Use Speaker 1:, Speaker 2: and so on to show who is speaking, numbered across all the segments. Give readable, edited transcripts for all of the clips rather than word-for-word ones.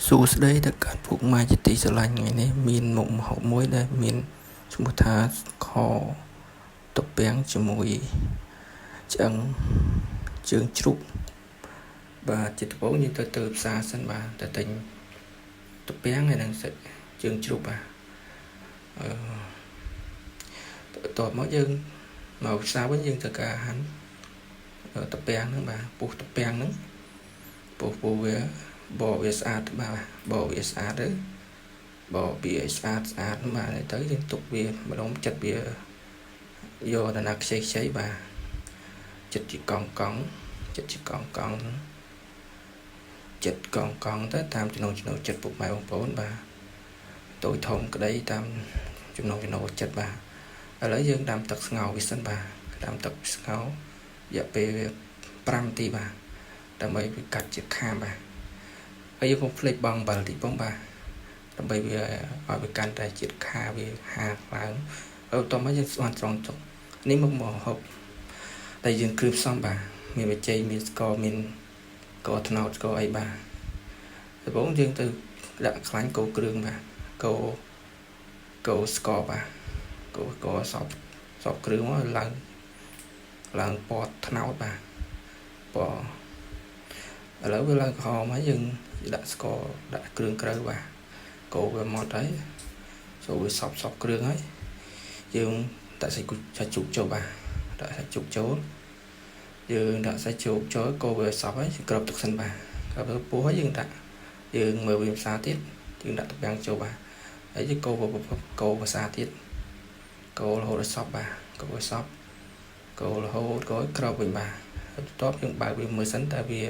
Speaker 1: សួស្តីដល់កាត់ពុកម៉ែជាទីស្រឡាញ់ថ្ងៃនេះមានមុខម្ហូបមួយដែលមានឈ្មោះថាខតុពាំងជាមួយឆ្អឹងជើងជ្រូកបាទជាដំបូងយើងទៅផ្សារសិនបាទតែទិញតុពាំងហើយនឹងជើងជ្រូកបាទបន្ទាប់មកយើងមកផ្សារវិញយើងត្រូវការហាន់តុពាំងហ្នឹងបាទពុះតុពាំងហ្នឹងពុះវាបកវាស្អាតបាទបកវាស្អាតទៅបកវាស្អាតបាទទៅយើងទុកវាម្ដងចិត្តវាយកដល់ណាខ្ចីបាទចិត្តជាកង់ចិត្តជាកង់ចិត្តកង់ទៅតាមចំណូលចិត្តពុកម៉ែបងប្អូនបាទតូចធំក្តីតាមចំណូលចិត្តបាទឥឡូវយើងដាំទឹកស្ងោរវាសិនបាទដាំទឹកស្ងោររយៈពេល5នាទីបាទដើម្បីវាកាត់ជាខាមបាទហើយយើងកុំភ្លេចបង់អំបិលតិចផងបាទដើម្បីវាឲ្យវាកាន់តែជាតិខាវាហាឡើងហើយតោះមកយើងស្វាន់ត្រង់ចុកនេះមកហូបតែយើងគ្រឿងផ្សំបាទមានបច្ចេកមានស្ករមានកោត្នោតស្ករអីបាទដំបូងយើងទៅដាក់ខ្លាញ់កូរគ្រឿងបាទកូរស្ករបាទកូរសពគ្រឿងមកឡើងពណ៌ត្នោតបាទពណ៌ឥឡូវវាឡើងក្រហមហើយយើងដាក់ស្ករដាក់គ្រឿងក្រៅបាទកូរវាមកហើយចូលវាសពគ្រឿងហើយយើងដាក់សាច់ជ្រូកចូលបាទដាក់សាច់ជ្រូកចូលយើងដាក់សាច់ជ្រូកចូលកូរវាសពហើយគ្របទឹកសិនបាទគ្របទឹកពោះហើយយើងមើលវាភាសាទៀតយើងដាក់តុពាំងចូលបាទហើយយើងកូរភាសាទៀតកូររហូតដល់សពបាទកូរឲ្យសពកូររហូតកូរគ្របវិញបាទបន្ទាប់យើងបើកវាមើលសិនតើវា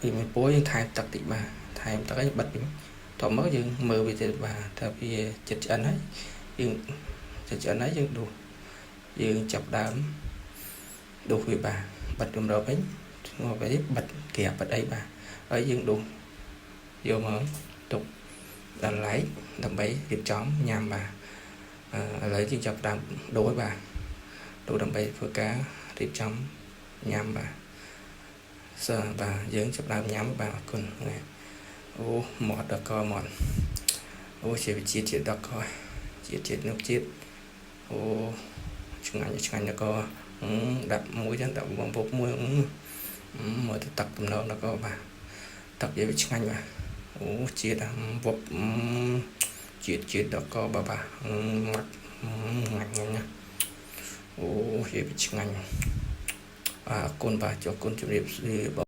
Speaker 1: មានពោះយើងថែមទឹកតិចបាទថែមទឹកឲ្យបិទវិញតោះមកយើងមើលវាទៀតបាទតើវាចិត្តឆ្អិនហើយយើងចិត្តឆ្អិនហើយយើងដួសយើងចាប់ដើមដួសវាបាទបិទរំដបវិញមកពេលនេះបិទក្រាបបិទអីបាទហើយយើងដួសយកមកទុកដល់ឡែកដើម្បីរៀបចំញ៉ាំបាទឥឡូវយើងចាប់ដើមដួសបាទដួសដើម្បីធ្វើការរៀបចំញ៉ាំបាទបាទយើងចាប់ដើមញ៉ាំបាទអរគុណអូមាត់ដល់កមាត់អូជាវិជាតិដល់កជាតិនោះជាតិអូឆ្ងាញ់ដល់កដាក់មួយចឹងដាក់បំពុកមួយមើលទៅទឹកតំណដល់កបាទទឹកវាឆ្ងាញ់បាទអូជាតិវប់ជាតិដល់កបាទមាត់ងាញ់ណាអូជាឆ្ងាញ់អរគុណបាទចុះគុណជម្រាប